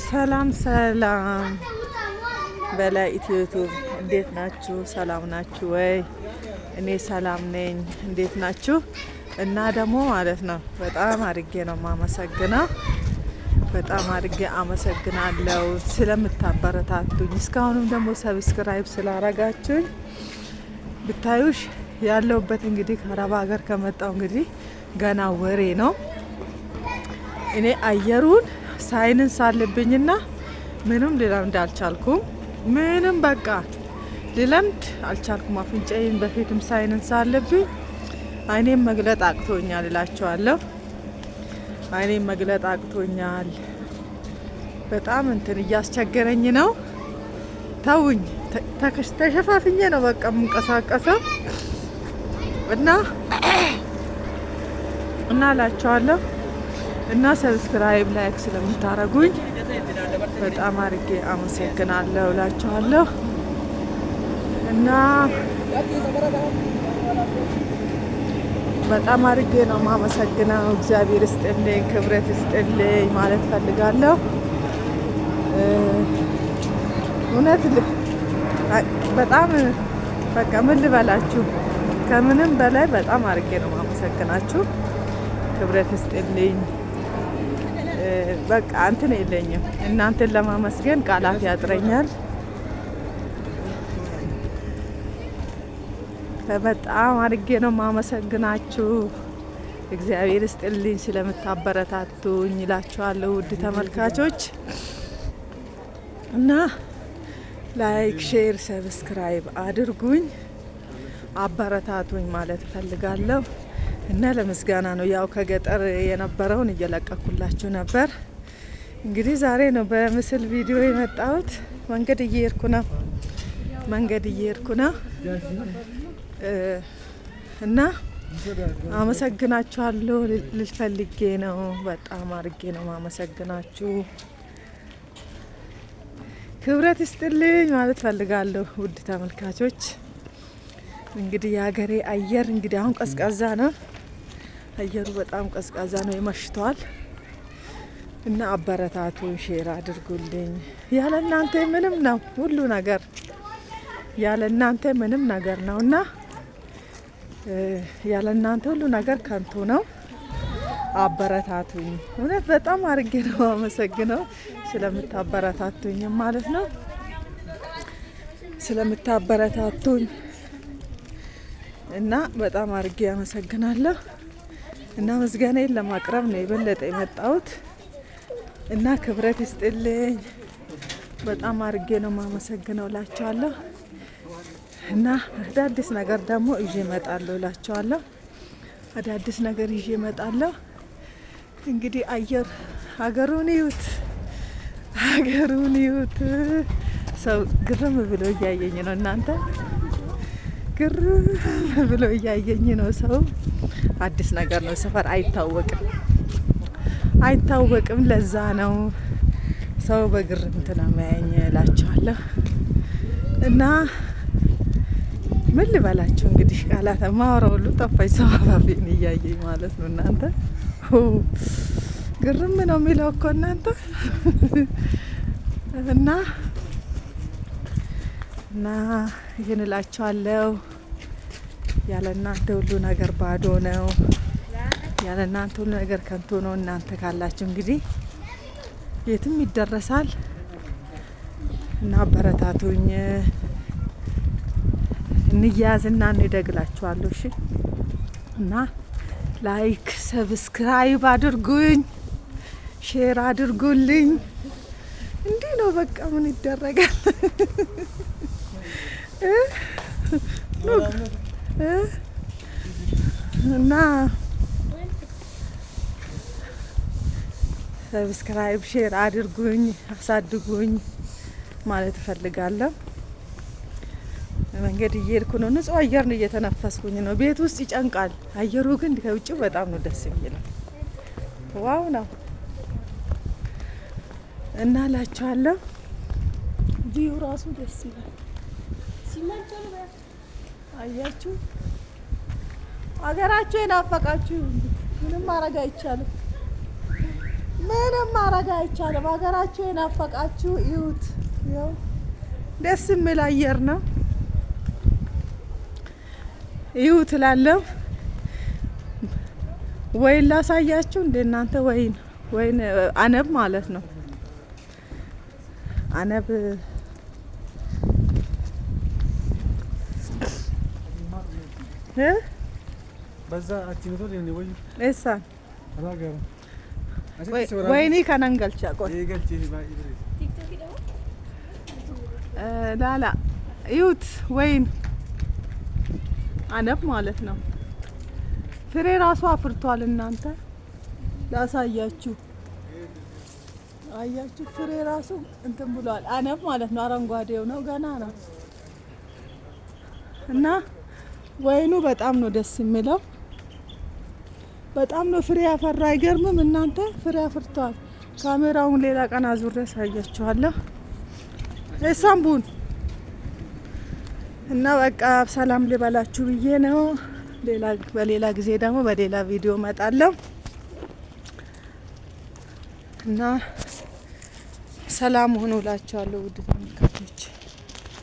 ሰላም ሰላም በላይ ኢትዮቱብ እንዴት ናችሁ? ሰላም ናችሁ ወይ? እኔ ሰላም ነኝ። እንዴት ናችሁ? እና ደግሞ ማለት ነው በጣም አድርጌ ነው የማመሰግነው። በጣም አድርጌ አመሰግናለሁ ስለምታበረታቱኝ። እስካሁንም ደግሞ ሰብስክራይብ ስላረጋችሁኝ ብታዩሽ ያለውበት እንግዲህ ከአረብ ሀገር ከመጣው እንግዲህ ገና ወሬ ነው። እኔ አየሩን ሳይንስ አለብኝና ምንም ልለምድ አልቻልኩም። ምንም በቃ ልለምድ አልቻልኩም። አፍንጫዬን በፊትም ሳይንስ አለብኝ። አይኔም መግለጥ አቅቶኛል እላቸዋለሁ። አይኔም መግለጥ አቅቶኛል። በጣም እንትን እያስቸገረኝ ነው። ተውኝ። ተሸፋፍኜ ነው በቃ የምንቀሳቀሰው እና እላቸዋለሁ። እና ሰብስክራይብ ላይክ ስለምታረጉኝ በጣም አድርጌ አመሰግናለሁ እላችኋለሁ። እና በጣም አድርጌ ነው ማመሰግነው። እግዚአብሔር ይስጥልኝ፣ ክብረት ይስጥልኝ ማለት ፈልጋለሁ። እውነት በጣም በቃ ምን ልበላችሁ፣ ከምንም በላይ በጣም አድርጌ ነው ማመሰግናችሁ። ክብረት ይስጥልኝ። በቃ እንትን የለኝም። እናንተን ለማመስገን ቃላት ያጥረኛል። በጣም አድርጌ ነው ማመሰግናችሁ። እግዚአብሔር ይስጥልኝ ስለምታበረታቱኝ እላችኋለሁ ውድ ተመልካቾች። እና ላይክ፣ ሼር፣ ሰብስክራይብ አድርጉኝ፣ አበረታቱኝ ማለት እፈልጋለሁ። እና ለምስጋና ነው ያው ከገጠር የነበረውን እየለቀኩላችሁ ነበር። እንግዲህ ዛሬ ነው በምስል ቪዲዮ የመጣሁት። መንገድ እየሄድኩ ነው እና አመሰግናችኋለሁ ልፈልጌ ነው። በጣም አድርጌ ነው ማመሰግናችሁ። ክብረት ይስጥልኝ ማለት ፈልጋለሁ ውድ ተመልካቾች። እንግዲህ የሀገሬ አየር እንግዲህ አሁን ቀዝቃዛ ነው። አየሩ በጣም ቀዝቃዛ ነው፣ ይመሽቷል። እና አበረታቱን፣ ሼር አድርጉልኝ። ያለ እናንተ ምንም ነው ሁሉ ነገር፣ ያለ እናንተ ምንም ነገር ነውና ያለ እናንተ ሁሉ ነገር ከንቱ ነው። አበረታቱኝ። እውነት በጣም አድርጌ ነው አመሰግነው ስለምታበረታቱኝ ማለት ነው። ስለምታበረታቱኝ እና በጣም አድርጌ አመሰግናለሁ። እና ምስጋናዬን ለማቅረብ ነው የበለጠ የመጣሁት። እና ክብረት ይስጥልኝ በጣም አድርጌ ነው ማመሰግነው እላቸዋለሁ። እና አዳዲስ ነገር ደግሞ ይዤ እመጣለሁ እላቸዋለሁ። አዳዲስ ነገር ይዤ እመጣለሁ። እንግዲህ አየር ሀገሩን ይዩት። ሰው ግርም ብሎ እያየኝ ነው። እናንተ ግርም ብሎ እያየኝ ነው። ሰው አዲስ ነገር ነው። ሰፈር አይታወቅም። ለዛ ነው ሰው በግርምት ነው የሚያየኝ እላቸዋለሁ። እና ምን ልበላችሁ እንግዲህ ቃላት ማወራው ሁሉ ጠፋኝ። ሰው አባቤን እያየኝ ማለት ነው። እናንተ ግርም ነው የሚለው እኮ እናንተ እና ይህን እላቸዋለሁ። ያለ እናንተ ሁሉ ነገር ባዶ ነው። ያለ እናንተ ሁሉ ነገር ከንቱ ነው። እናንተ ካላችሁ እንግዲህ የትም ይደረሳል። እና አበረታቱኝ፣ እንያዝና እንደግላችኋለሁ። እሺ። እና ላይክ ሰብስክራይብ አድርጉኝ፣ ሼር አድርጉልኝ። እንዲህ ነው በቃ ምን ይደረጋል። እና ሰብስክራይብ ሼር አድርጉኝ፣ አሳድጉኝ ማለት እፈልጋለሁ። መንገድ እየሄድኩ ነው። ንጹህ አየር ነው እየተነፈስኩኝ ነው። ቤት ውስጥ ይጨንቃል። አየሩ ግን ከውጭው በጣም ነው ደስ የሚለው። ዋው ነው እና እላችኋለሁ። ቪው ራሱ ደስ ይላል። አያችሁ፣ ሀገራችሁ የናፈቃችሁ ምንም ማድረግ አይቻልም። ምንም ማድረግ አይቻልም። ሀገራችሁ የናፈቃችሁ እዩት። ያው ደስ የሚል አየር ነው። እዩት እላለሁ። ወይን ላሳያችሁ እንደ እናንተ ወይን አነብ ማለት ነው። አነብ በዛ አቺኖቶ ለኔ ወይ እሳን አላገሩ ወይኔ ከነንገልቻ ቆይ ይገልጪ ባይ ላላ እዩት። ወይን አነብ ማለት ነው። ፍሬ ራሱ አፍርቷል። እናንተ ላሳያችሁ። አያችሁ ፍሬ ራሱ እንትን ብሏል። አነብ ማለት ነው። አረንጓዴው ነው፣ ገና ነው። እና ወይኑ በጣም ነው ደስ የሚለው። በጣም ነው ፍሬ ያፈራ። አይገርምም እናንተ? ፍሬ አፍርቷል። ካሜራውን ሌላ ቀን አዙሬ ያሳያችኋለሁ። እሳምቡን እና በቃ ሰላም ልበላችሁ ብዬ ነው። በሌላ ጊዜ ደግሞ በሌላ ቪዲዮ እመጣለሁ እና ሰላም ሆኖ እላችኋለሁ ውድ ተመልካቾች።